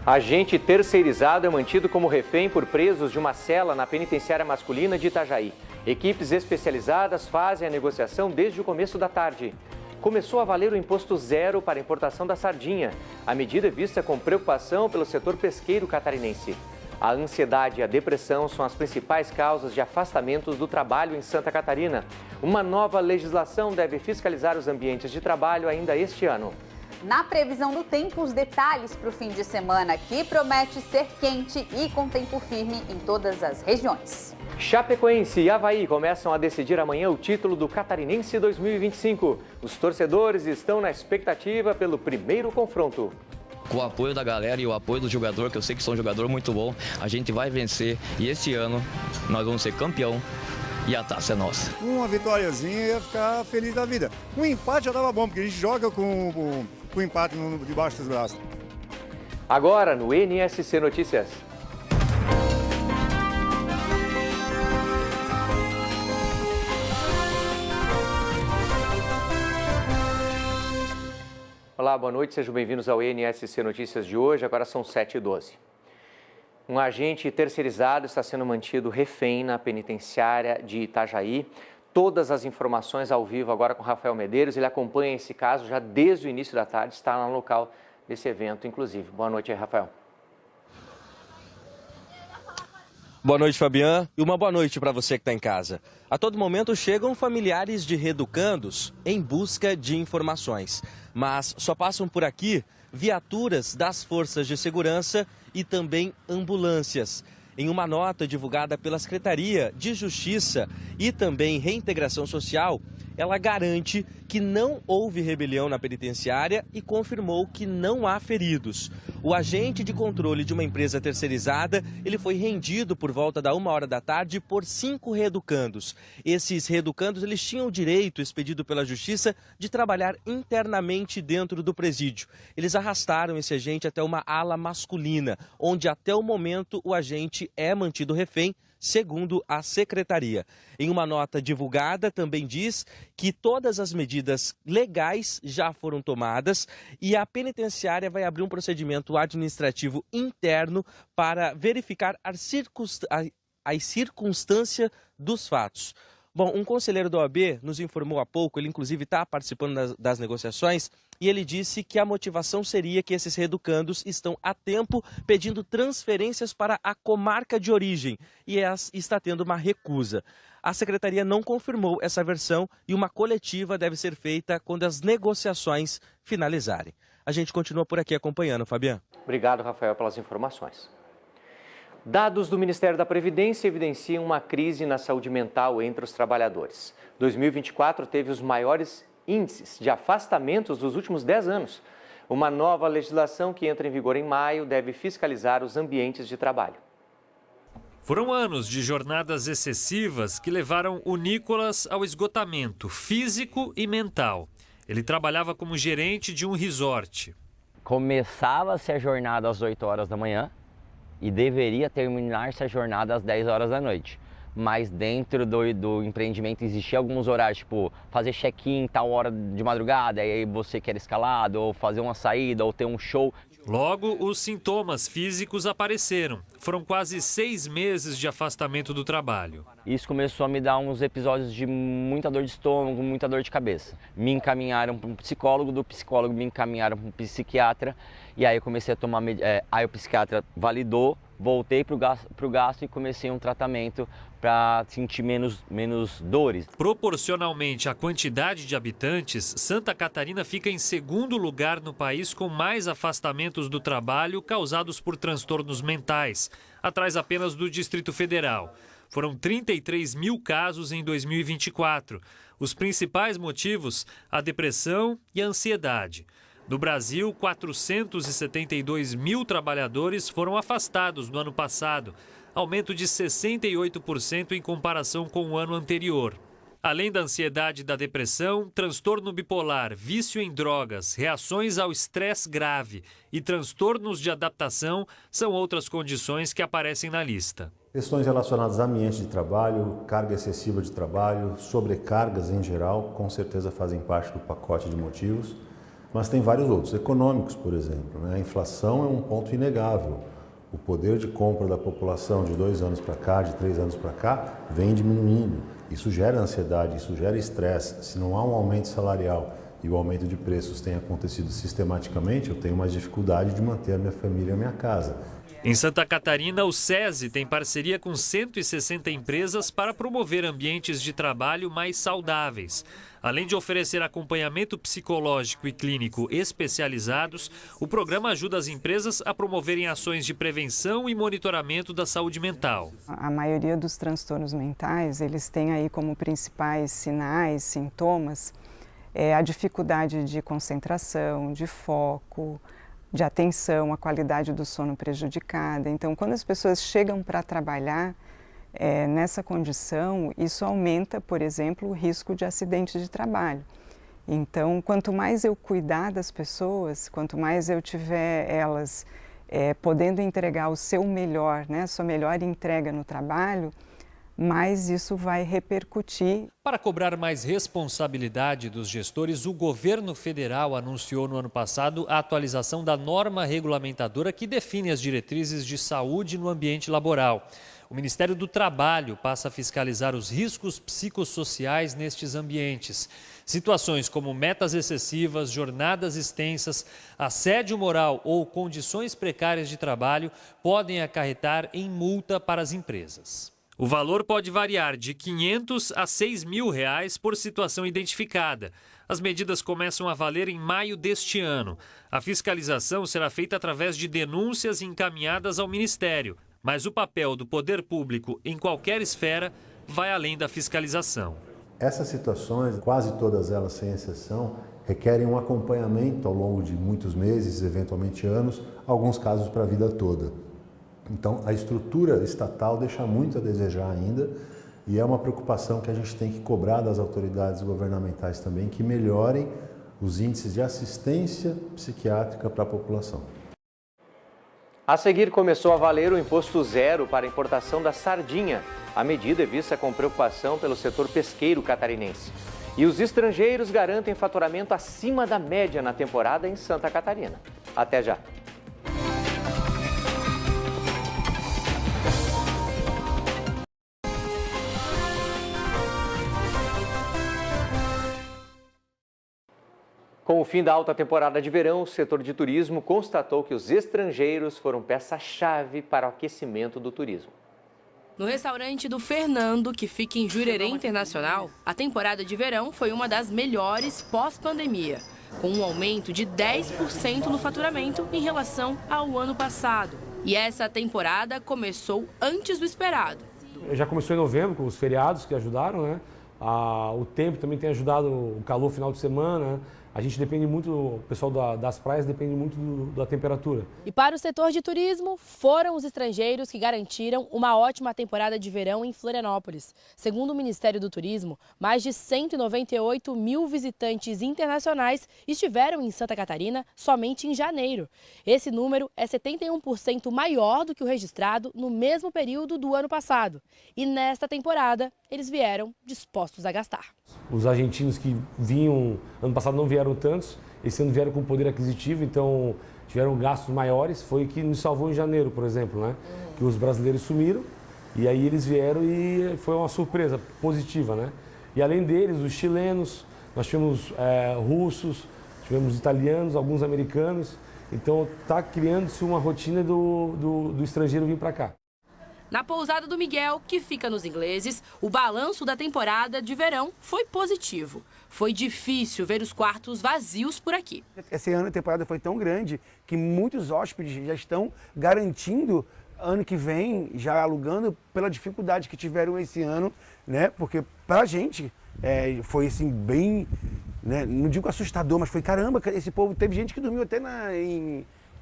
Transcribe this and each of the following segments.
Agente terceirizado é mantido como refém por presos de uma cela na penitenciária masculina de Itajaí. Equipes especializadas fazem a negociação desde o começo da tarde. Começou a valer o imposto zero para a importação da sardinha. A medida é vista com preocupação pelo setor pesqueiro catarinense. A ansiedade e a depressão são as principais causas de afastamentos do trabalho em Santa Catarina. Uma nova legislação deve fiscalizar os ambientes de trabalho ainda este ano. Na previsão do tempo, os detalhes para o fim de semana, que promete ser quente e com tempo firme em todas as regiões. Chapecoense e Avaí começam a decidir amanhã o título do Catarinense 2025. Os torcedores estão na expectativa pelo primeiro confronto. Com o apoio da galera e o apoio do jogador, que eu sei que são um jogador muito bom, a gente vai vencer e esse ano nós vamos ser campeão e a taça é nossa. Uma vitóriazinha ia ficar feliz da vida. Um empate já estava bom, porque a gente joga com o empate debaixo dos braços. Agora no NSC Notícias. Olá, boa noite, sejam bem-vindos ao NSC Notícias de hoje, agora são 7h12. Um agente terceirizado está sendo mantido refém na penitenciária de Itajaí. Todas as informações ao vivo agora com Rafael Medeiros, ele acompanha esse caso já desde o início da tarde, está lá no local desse evento, inclusive. Boa noite aí, Rafael. Boa noite, Fabian, e uma boa noite para você que está em casa. A todo momento chegam familiares de reeducandos em busca de informações, mas só passam por aqui viaturas das forças de segurança e também ambulâncias. Em uma nota divulgada pela Secretaria de Justiça e também Reintegração Social, ela garante que não houve rebelião na penitenciária e confirmou que não há feridos. O agente de controle de uma empresa terceirizada, ele foi rendido por volta da 1h da tarde por 5 reeducandos. Esses reeducandos, eles tinham o direito, expedido pela Justiça, de trabalhar internamente dentro do presídio. Eles arrastaram esse agente até uma ala masculina, onde até o momento o agente é mantido refém, segundo a Secretaria. Em uma nota divulgada, também diz que todas as medidas legais já foram tomadas e a penitenciária vai abrir um procedimento administrativo interno para verificar as circunstâncias dos fatos. Bom, um conselheiro da OAB nos informou há pouco, ele inclusive está participando das negociações, e ele disse que a motivação seria que esses reeducandos estão há tempo pedindo transferências para a comarca de origem e está tendo uma recusa. A Secretaria não confirmou essa versão e uma coletiva deve ser feita quando as negociações finalizarem. A gente continua por aqui acompanhando, Fabiano. Obrigado, Rafael, pelas informações. Dados do Ministério da Previdência evidenciam uma crise na saúde mental entre os trabalhadores. 2024 teve os maiores índices de afastamentos dos últimos 10 anos. Uma nova legislação que entra em vigor em maio deve fiscalizar os ambientes de trabalho. Foram anos de jornadas excessivas que levaram o Nicolas ao esgotamento físico e mental. Ele trabalhava como gerente de um resort. Começava-se a jornada às 8 horas da manhã e deveria terminar-se a jornada às 10 horas da noite. Mas dentro do empreendimento existia alguns horários, tipo fazer check-in tal hora de madrugada, e aí você quer escalado, ou fazer uma saída, ou ter um show. Logo, os sintomas físicos apareceram. Foram quase 6 meses de afastamento do trabalho. Isso começou a me dar uns episódios de muita dor de estômago, muita dor de cabeça. Me encaminharam para um psicólogo, do psicólogo me encaminharam para um psiquiatra, e aí eu comecei a tomar, aí o psiquiatra validou, voltei para o gasto e comecei um tratamento para sentir menos dores. Proporcionalmente à quantidade de habitantes, Santa Catarina fica em segundo lugar no país com mais afastamentos do trabalho causados por transtornos mentais, atrás apenas do Distrito Federal. Foram 33 mil casos em 2024. Os principais motivos, a depressão e a ansiedade. No Brasil, 472 mil trabalhadores foram afastados no ano passado, aumento de 68% em comparação com o ano anterior. Além da ansiedade e da depressão, transtorno bipolar, vício em drogas, reações ao estresse grave e transtornos de adaptação são outras condições que aparecem na lista. Questões relacionadas a ambiente de trabalho, carga excessiva de trabalho, sobrecargas em geral, com certeza fazem parte do pacote de motivos. Mas tem vários outros, econômicos, por exemplo, né? A inflação é um ponto inegável. O poder de compra da população de 2 anos para cá, de 3 anos para cá, vem diminuindo. Isso gera ansiedade, isso gera estresse. Se não há um aumento salarial e o aumento de preços tem acontecido sistematicamente, eu tenho mais dificuldade de manter a minha família e a minha casa. Em Santa Catarina, o SESI tem parceria com 160 empresas para promover ambientes de trabalho mais saudáveis. Além de oferecer acompanhamento psicológico e clínico especializados, o programa ajuda as empresas a promoverem ações de prevenção e monitoramento da saúde mental. A maioria dos transtornos mentais, eles têm aí como principais sinais, sintomas, a dificuldade de concentração, de foco, de atenção, a qualidade do sono prejudicada. Então, quando as pessoas chegam para trabalhar nessa condição, isso aumenta, por exemplo, o risco de acidente de trabalho. Então, quanto mais eu cuidar das pessoas, quanto mais eu tiver elas podendo entregar o seu melhor, né, a sua melhor entrega no trabalho, mais isso vai repercutir. Para cobrar mais responsabilidade dos gestores, o governo federal anunciou no ano passado a atualização da norma regulamentadora que define as diretrizes de saúde no ambiente laboral. O Ministério do Trabalho passa a fiscalizar os riscos psicossociais nestes ambientes. Situações como metas excessivas, jornadas extensas, assédio moral ou condições precárias de trabalho podem acarretar em multa para as empresas. O valor pode variar de R$ 500 a R$ 6.000 por situação identificada. As medidas começam a valer em maio deste ano. A fiscalização será feita através de denúncias encaminhadas ao Ministério, mas o papel do poder público em qualquer esfera vai além da fiscalização. Essas situações, quase todas elas sem exceção, requerem um acompanhamento ao longo de muitos meses, eventualmente anos, alguns casos para a vida toda. Então, a estrutura estatal deixa muito a desejar ainda e é uma preocupação que a gente tem que cobrar das autoridades governamentais também, que melhorem os índices de assistência psiquiátrica para a população. A seguir, começou a valer o imposto zero para a importação da sardinha. A medida é vista com preocupação pelo setor pesqueiro catarinense. E os estrangeiros garantem faturamento acima da média na temporada em Santa Catarina. Até já! Com o fim da alta temporada de verão, o setor de turismo constatou que os estrangeiros foram peça-chave para o aquecimento do turismo. No restaurante do Fernando, que fica em Jurerê Internacional, a temporada de verão foi uma das melhores pós-pandemia, com um aumento de 10% no faturamento em relação ao ano passado. E essa temporada começou antes do esperado. Já começou em novembro, com os feriados que ajudaram, né? O tempo também tem ajudado, o calor final de semana. A gente depende muito, o pessoal das praias depende muito da temperatura. E para o setor de turismo, foram os estrangeiros que garantiram uma ótima temporada de verão em Florianópolis. Segundo o Ministério do Turismo, mais de 198 mil visitantes internacionais estiveram em Santa Catarina somente em janeiro. Esse número é 71% maior do que o registrado no mesmo período do ano passado. E nesta temporada, eles vieram dispostos a gastar. Os argentinos que vinham, ano passado não vieram tantos, esse ano vieram com poder aquisitivo, então tiveram gastos maiores, foi o que nos salvou em janeiro, por exemplo, né? Que os brasileiros sumiram e aí eles vieram e foi uma surpresa positiva, né? E além deles, os chilenos, nós tivemos russos, tivemos italianos, alguns americanos, então está criando-se uma rotina do estrangeiro vir para cá. Na pousada do Miguel, que fica nos Ingleses, o balanço da temporada de verão foi positivo. Foi difícil ver os quartos vazios por aqui. Esse ano a temporada foi tão grande que muitos hóspedes já estão garantindo ano que vem, já alugando pela dificuldade que tiveram esse ano, né? Porque pra gente foi assim bem, né? Não digo assustador, mas foi caramba, esse povo, teve gente que dormiu até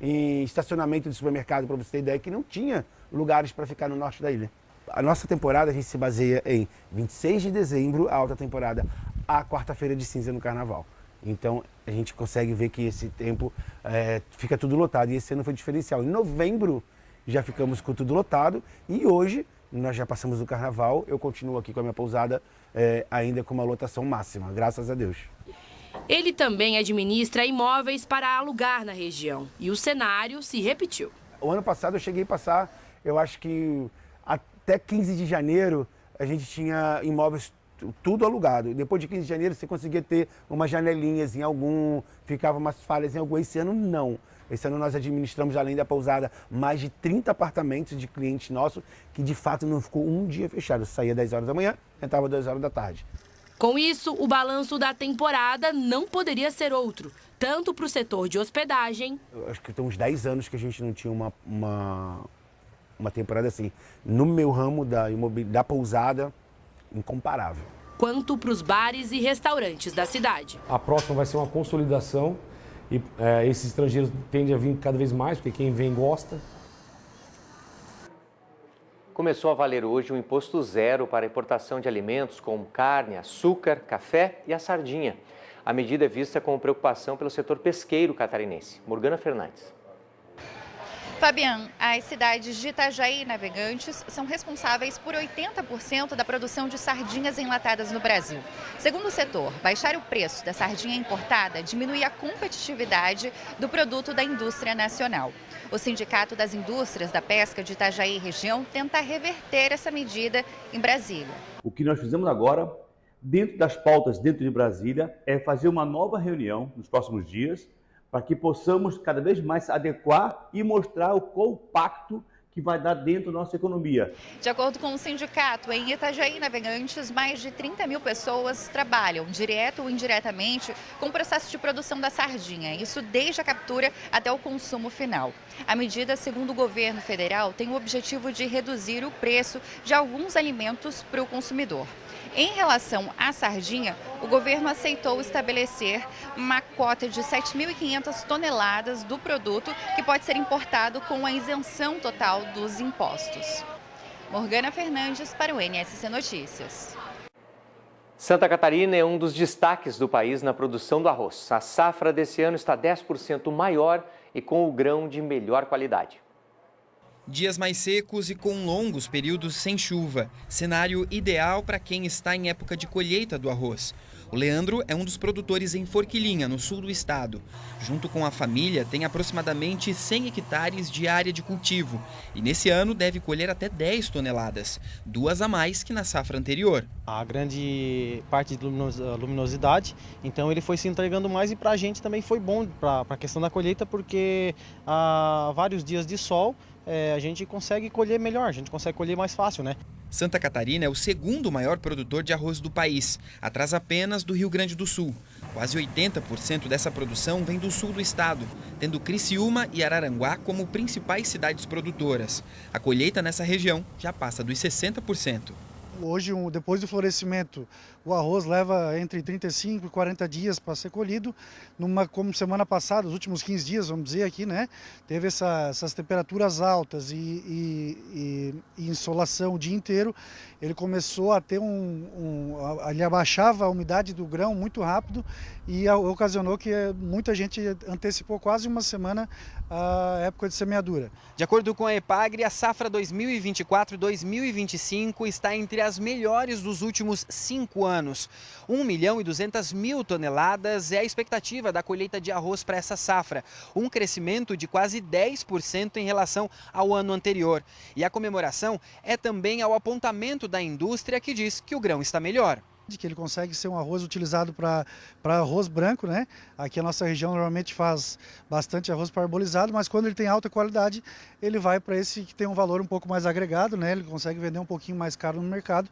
em estacionamento de supermercado, para você ter ideia, que não tinha lugares para ficar no norte da ilha. A nossa temporada, a gente se baseia em 26 de dezembro, a alta temporada, a quarta-feira de cinza no carnaval. Então, a gente consegue ver que esse tempo fica tudo lotado. E esse ano foi diferencial. Em novembro, já ficamos com tudo lotado. E hoje, nós já passamos o carnaval. Eu continuo aqui com a minha pousada ainda com uma lotação máxima, graças a Deus. Ele também administra imóveis para alugar na região e o cenário se repetiu. O ano passado eu cheguei a passar, eu acho que até 15 de janeiro a gente tinha imóveis tudo alugado. Depois de 15 de janeiro você conseguia ter umas janelinhas em algum, ficava umas falhas em algum. Esse ano não. Esse ano nós administramos, além da pousada, mais de 30 apartamentos de clientes nossos que de fato não ficou um dia fechado. Eu saía 10 horas da manhã, entrava 2 horas da tarde. Com isso, o balanço da temporada não poderia ser outro, tanto para o setor de hospedagem... Eu acho que tem uns 10 anos que a gente não tinha uma temporada assim. No meu ramo da pousada, incomparável. Quanto para os bares e restaurantes da cidade. A próxima vai ser uma consolidação e esses estrangeiros tendem a vir cada vez mais, porque quem vem gosta. Começou a valer hoje o imposto zero para a importação de alimentos como carne, açúcar, café e a sardinha. A medida é vista com preocupação pelo setor pesqueiro catarinense. Morgana Fernandes. Fabian, as cidades de Itajaí e Navegantes são responsáveis por 80% da produção de sardinhas enlatadas no Brasil. Segundo o setor, baixar o preço da sardinha importada diminui a competitividade do produto da indústria nacional. O Sindicato das Indústrias da Pesca de Itajaí e região tenta reverter essa medida em Brasília. O que nós fizemos agora, dentro das pautas dentro de Brasília, é fazer uma nova reunião nos próximos dias, para que possamos cada vez mais adequar e mostrar qual o pacto que vai dar dentro da nossa economia. De acordo com o sindicato, em Itajaí e Navegantes, mais de 30 mil pessoas trabalham, direto ou indiretamente, com o processo de produção da sardinha. Isso desde a captura até o consumo final. A medida, segundo o governo federal, tem o objetivo de reduzir o preço de alguns alimentos para o consumidor. Em relação à sardinha, o governo aceitou estabelecer uma cota de 7.500 toneladas do produto que pode ser importado com a isenção total dos impostos. Morgana Fernandes para o NSC Notícias. Santa Catarina é um dos destaques do país na produção do arroz. A safra desse ano está 10% maior e com o grão de melhor qualidade. Dias mais secos e com longos períodos sem chuva. Cenário ideal para quem está em época de colheita do arroz. O Leandro é um dos produtores em Forquilinha, no sul do estado. Junto com a família, tem aproximadamente 100 hectares de área de cultivo. E nesse ano deve colher até 10 toneladas, 2 a mais que na safra anterior. A grande parte de luminosidade, então ele foi se entregando mais e para a gente também foi bom para a questão da colheita, porque há vários dias de sol, a gente consegue colher melhor, a gente consegue colher mais fácil, né? Santa Catarina é o segundo maior produtor de arroz do país, atrás apenas do Rio Grande do Sul. Quase 80% dessa produção vem do sul do estado, tendo Criciúma e Araranguá como principais cidades produtoras. A colheita nessa região já passa dos 60%. Hoje, depois do florescimento, o arroz leva entre 35 e 40 dias para ser colhido. Como semana passada, os últimos 15 dias, vamos dizer aqui, né? Teve essas temperaturas altas e insolação o dia inteiro. Ele começou a ter ele abaixava a umidade do grão muito rápido e ocasionou que muita gente antecipou quase uma semana a época de semeadura. De acordo com a Epagre, a safra 2024-2025 está entre as melhores dos últimos 5 anos. 1.200.000 toneladas é a expectativa da colheita de arroz para essa safra, um crescimento de quase 10% em relação ao ano anterior. E a comemoração é também ao apontamento da indústria, que diz que o grão está melhor. Que ele consegue ser um arroz utilizado para arroz branco, né? Aqui a nossa região normalmente faz bastante arroz parbolizado, mas quando ele tem alta qualidade, ele vai para esse que tem um valor um pouco mais agregado, né? Ele consegue vender um pouquinho mais caro no mercado.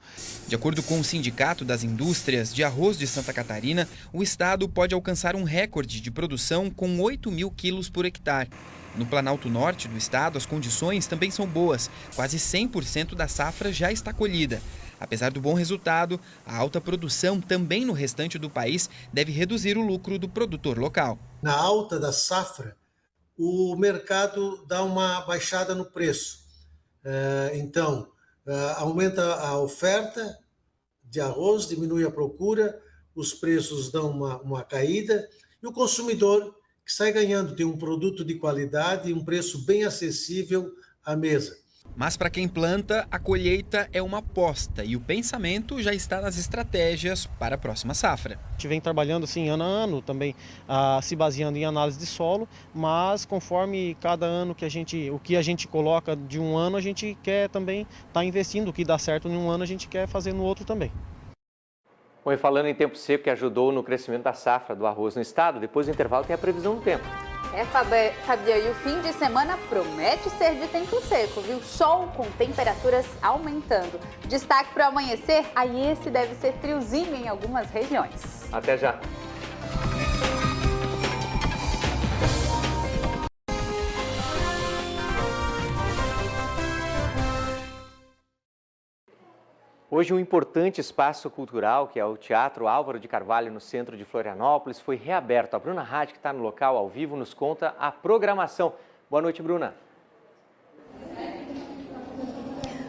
De acordo com o Sindicato das Indústrias de Arroz de Santa Catarina, o estado pode alcançar um recorde de produção com 8.000 quilos por hectare. No Planalto Norte do estado, as condições também são boas. Quase 100% da safra já está colhida. Apesar do bom resultado, a alta produção também no restante do país deve reduzir o lucro do produtor local. Na alta da safra, o mercado dá uma baixada no preço. Então, aumenta a oferta de arroz, diminui a procura, os preços dão uma caída e o consumidor que sai ganhando tem um produto de qualidade e um preço bem acessível à mesa. Mas para quem planta, a colheita é uma aposta e o pensamento já está nas estratégias para a próxima safra. A gente vem trabalhando assim ano a ano, também se baseando em análise de solo, mas conforme cada ano o que a gente coloca de um ano, a gente quer também estar investindo. O que dá certo em um ano, a gente quer fazer no outro também. Bom, e falando em tempo seco que ajudou no crescimento da safra do arroz no estado, depois do intervalo tem a previsão do tempo. Fabian, e o fim de semana promete ser de tempo seco, viu? Sol com temperaturas aumentando. Destaque para o amanhecer, aí esse deve ser friozinho em algumas regiões. Até já. Hoje, um importante espaço cultural, que é o Teatro Álvaro de Carvalho, no centro de Florianópolis, foi reaberto. A Bruna Rádio, que está no local ao vivo, nos conta a programação. Boa noite, Bruna.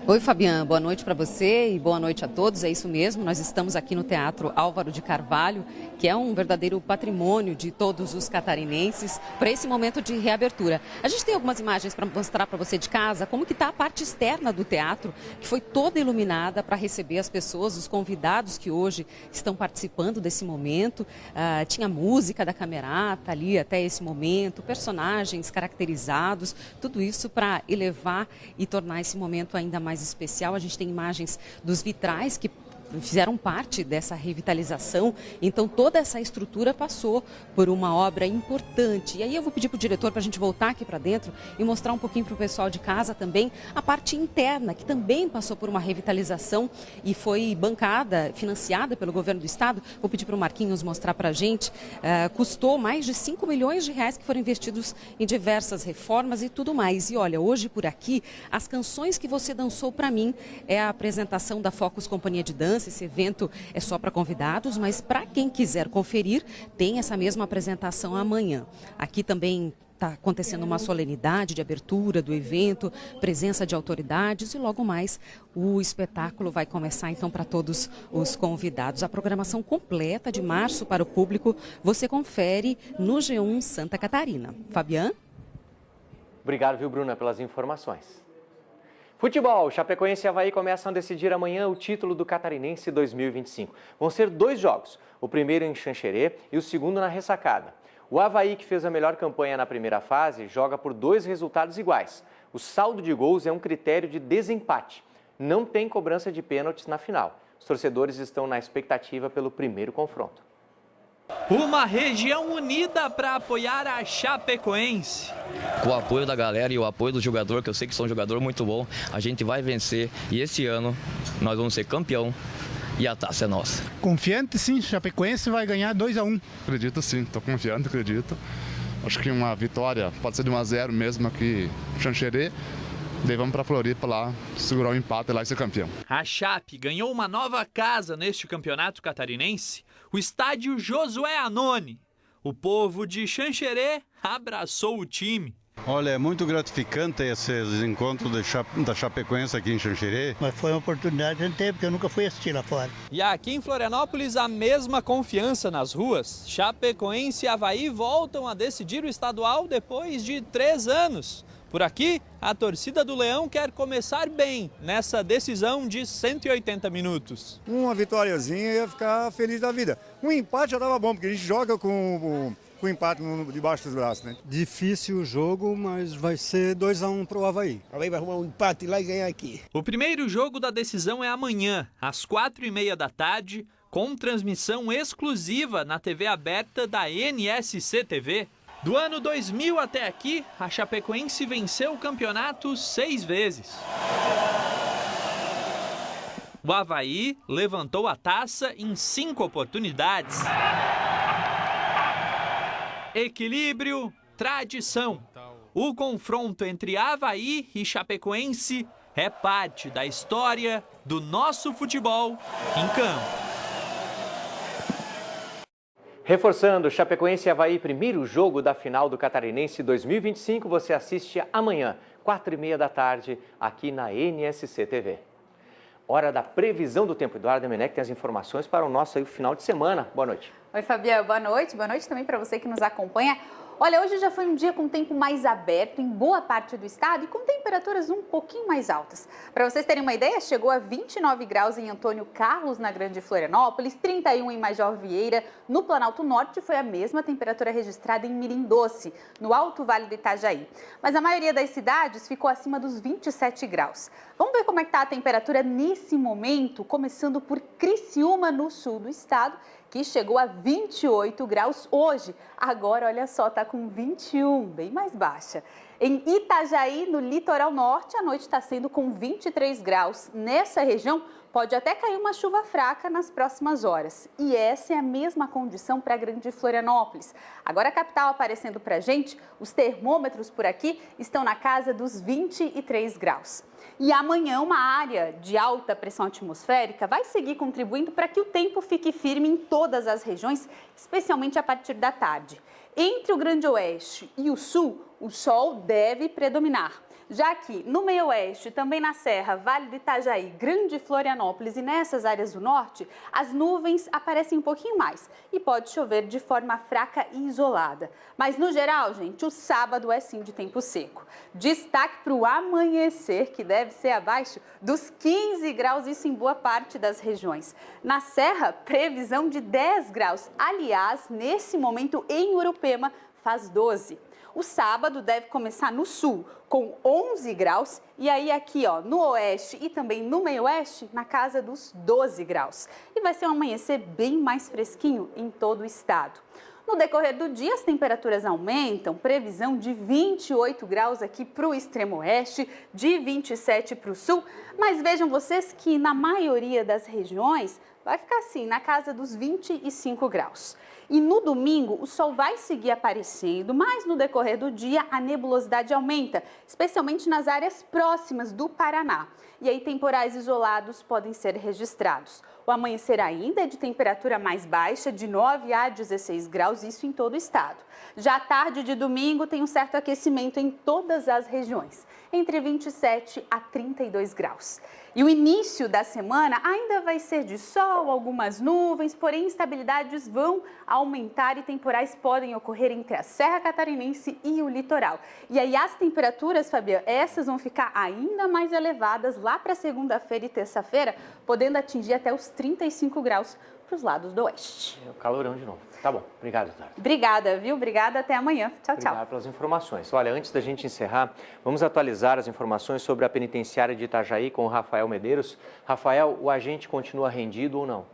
Oi, Fabian, boa noite para você e boa noite a todos. É isso mesmo, nós estamos aqui no Teatro Álvaro de Carvalho, que é um verdadeiro patrimônio de todos os catarinenses, para esse momento de reabertura. A gente tem algumas imagens para mostrar para você de casa como que está a parte externa do teatro, que foi toda iluminada para receber as pessoas, os convidados que hoje estão participando desse momento. Tinha música da Camerata ali até esse momento, personagens caracterizados, tudo isso para elevar e tornar esse momento ainda mais especial. A gente tem imagens dos vitrais que fizeram parte dessa revitalização, então toda essa estrutura passou por uma obra importante. E aí eu vou pedir para o diretor para a gente voltar aqui para dentro e mostrar um pouquinho para o pessoal de casa também a parte interna, que também passou por uma revitalização e foi bancada, financiada pelo governo do estado. Vou pedir para o Marquinhos mostrar para a gente. Custou mais de 5 milhões de reais que foram investidos em diversas reformas e tudo mais. E olha, hoje por aqui, as canções que você dançou para mim é a apresentação da Focus Companhia de Dança. Esse evento é só para convidados, mas para quem quiser conferir, tem essa mesma apresentação amanhã. Aqui também está acontecendo uma solenidade de abertura do evento, presença de autoridades e logo mais o espetáculo vai começar então para todos os convidados. A programação completa de março para o público você confere no G1 Santa Catarina. Fabian? Obrigado, viu, Bruna, pelas informações. Futebol, Chapecoense e Avaí começam a decidir amanhã o título do Catarinense 2025. Vão ser 2 jogos, o primeiro em Xanxerê e o segundo na Ressacada. O Avaí, que fez a melhor campanha na primeira fase, joga por 2 resultados iguais. O saldo de gols é um critério de desempate. Não tem cobrança de pênaltis na final. Os torcedores estão na expectativa pelo primeiro confronto. Uma região unida para apoiar a Chapecoense. Com o apoio da galera e o apoio do jogador, que eu sei que são um jogador muito bom, a gente vai vencer e esse ano nós vamos ser campeão e a taça é nossa. Confiante sim, Chapecoense vai ganhar 2-1. Acredito sim, estou confiante, acredito. Acho que uma vitória pode ser de 1-0 mesmo aqui em Xanxerê. Daí vamos para Floripa lá, segurar o empate lá e ser campeão. A Chape ganhou uma nova casa neste campeonato catarinense, o estádio Josué Anoni. O povo de Xanxerê abraçou o time. Olha, é muito gratificante esses encontros da Chapecoense aqui em Xanxerê. Mas foi uma oportunidade que a gente teve, porque eu nunca fui assistir lá fora. E aqui em Florianópolis, a mesma confiança nas ruas. Chapecoense e Avaí voltam a decidir o estadual depois de 3 anos. Por aqui, a torcida do Leão quer começar bem nessa decisão de 180 minutos. Uma vitóriazinha ia ficar feliz da vida. Um empate já estava bom, porque a gente joga com o empate debaixo dos braços, né? Difícil o jogo, mas vai ser 2-1 para o Avaí. O Avaí vai arrumar um empate lá e ganhar aqui. O primeiro jogo da decisão é amanhã, às 4h30 da tarde, com transmissão exclusiva na TV aberta da NSC TV. Do ano 2000 até aqui, a Chapecoense venceu o campeonato 6 vezes. O Avaí levantou a taça em 5 oportunidades. Equilíbrio, tradição. O confronto entre Avaí e Chapecoense é parte da história do nosso futebol em campo. Reforçando, Chapecoense e Avaí, primeiro jogo da final do Catarinense 2025, você assiste amanhã, 4h30 da tarde, aqui na NSC TV. Hora da previsão do tempo. Eduardo Domenech tem as informações para o nosso final de semana. Boa noite. Oi, Fabiana, boa noite. Boa noite também para você que nos acompanha. Olha, hoje já foi um dia com tempo mais aberto em boa parte do estado e com temperaturas um pouquinho mais altas. Para vocês terem uma ideia, chegou a 29 graus em Antônio Carlos, na Grande Florianópolis, 31 em Major Vieira, no Planalto Norte foi a mesma temperatura registrada em Mirim Doce, no Alto Vale do Itajaí. Mas a maioria das cidades ficou acima dos 27 graus. Vamos ver como é que está a temperatura nesse momento, começando por Criciúma, no sul do estado, que chegou a 28 graus hoje. Agora, olha só, está com 21, bem mais baixa. Em Itajaí, no litoral norte, a noite está sendo com 23 graus. Nessa região, pode até cair uma chuva fraca nas próximas horas. E essa é a mesma condição para a Grande Florianópolis. Agora a capital aparecendo para a gente, os termômetros por aqui estão na casa dos 23 graus. E amanhã uma área de alta pressão atmosférica vai seguir contribuindo para que o tempo fique firme em todas as regiões, especialmente a partir da tarde. Entre o Grande Oeste e o Sul, o sol deve predominar. Já que no meio oeste, também na Serra, Vale do Itajaí, Grande Florianópolis e nessas áreas do norte, as nuvens aparecem um pouquinho mais e pode chover de forma fraca e isolada. Mas no geral, gente, o sábado é sim de tempo seco. Destaque para o amanhecer, que deve ser abaixo dos 15 graus, isso em boa parte das regiões. Na Serra, previsão de 10 graus. Aliás, nesse momento em Urupema, faz 12. O sábado deve começar no sul, com 11 graus, e aí aqui ó, no oeste e também no meio oeste, na casa dos 12 graus. E vai ser um amanhecer bem mais fresquinho em todo o estado. No decorrer do dia, as temperaturas aumentam, previsão de 28 graus aqui para o extremo oeste, de 27 para o sul, mas vejam vocês que na maioria das regiões vai ficar assim, na casa dos 25 graus. E no domingo, o sol vai seguir aparecendo, mas no decorrer do dia a nebulosidade aumenta, especialmente nas áreas próximas do Paraná. E aí temporais isolados podem ser registrados. O amanhecer ainda é de temperatura mais baixa, de 9 a 16 graus, isso em todo o estado. Já a tarde de domingo tem um certo aquecimento em todas as regiões, entre 27 a 32 graus. E o início da semana ainda vai ser de sol, algumas nuvens, porém instabilidades vão aumentar e temporais podem ocorrer entre a Serra Catarinense e o litoral. E aí as temperaturas, Fabiana, essas vão ficar ainda mais elevadas lá para segunda-feira e terça-feira, podendo atingir até os 35 graus para os lados do oeste. É o calorão de novo. Tá bom, obrigado, Eduardo. Obrigada, viu? Obrigada, até amanhã. Tchau, tchau. Obrigado pelas informações. Olha, antes da gente encerrar, vamos atualizar as informações sobre a penitenciária de Itajaí com o Rafael Medeiros. Rafael, o agente continua rendido ou não?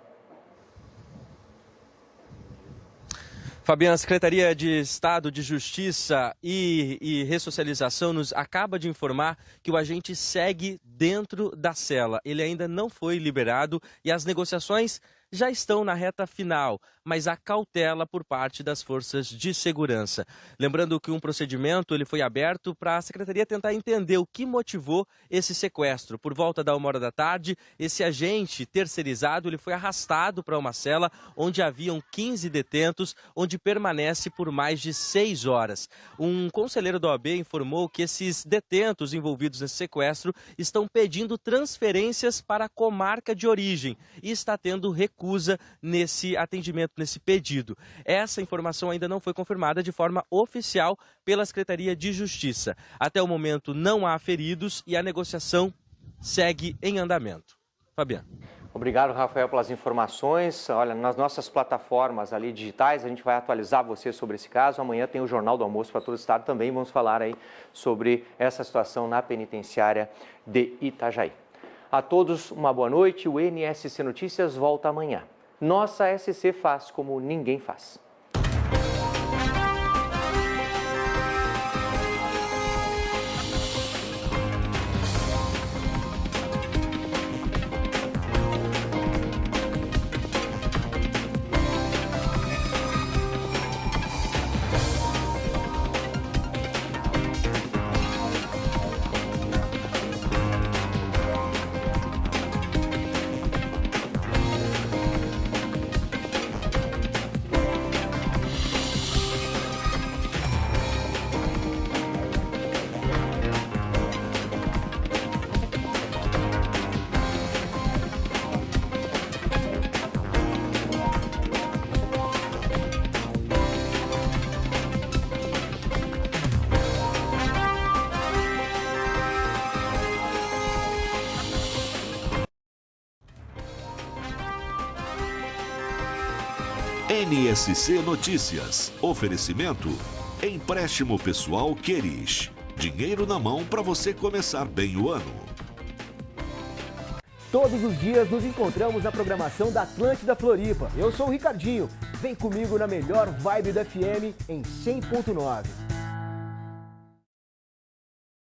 Fabiana, a Secretaria de Estado de Justiça e Ressocialização nos acaba de informar que o agente segue dentro da cela. Ele ainda não foi liberado e as negociações já estão na reta final, mas há cautela por parte das forças de segurança. Lembrando que um procedimento ele foi aberto para a Secretaria tentar entender o que motivou esse sequestro. Por volta da 1h da tarde, esse agente terceirizado ele foi arrastado para uma cela onde haviam 15 detentos, onde permanece por mais de 6 horas. Um conselheiro da OAB informou que esses detentos envolvidos nesse sequestro estão pedindo transferências para a comarca de origem e está tendo recusa nesse atendimento, nesse pedido. Essa informação ainda não foi confirmada de forma oficial pela Secretaria de Justiça. Até o momento não há feridos e a negociação segue em andamento. Fabiano. Obrigado, Rafael, pelas informações. Olha, nas nossas plataformas ali digitais, a gente vai atualizar você sobre esse caso. Amanhã tem o Jornal do Almoço para todo o estado também. Vamos falar aí sobre essa situação na penitenciária de Itajaí. A todos uma boa noite. O NSC Notícias volta amanhã. Nossa SC faz como ninguém faz. NSC Notícias. Oferecimento. Empréstimo pessoal Queris. Dinheiro na mão para você começar bem o ano. Todos os dias nos encontramos na programação da Atlântida Floripa. Eu sou o Ricardinho. Vem comigo na melhor vibe do FM em 100.9.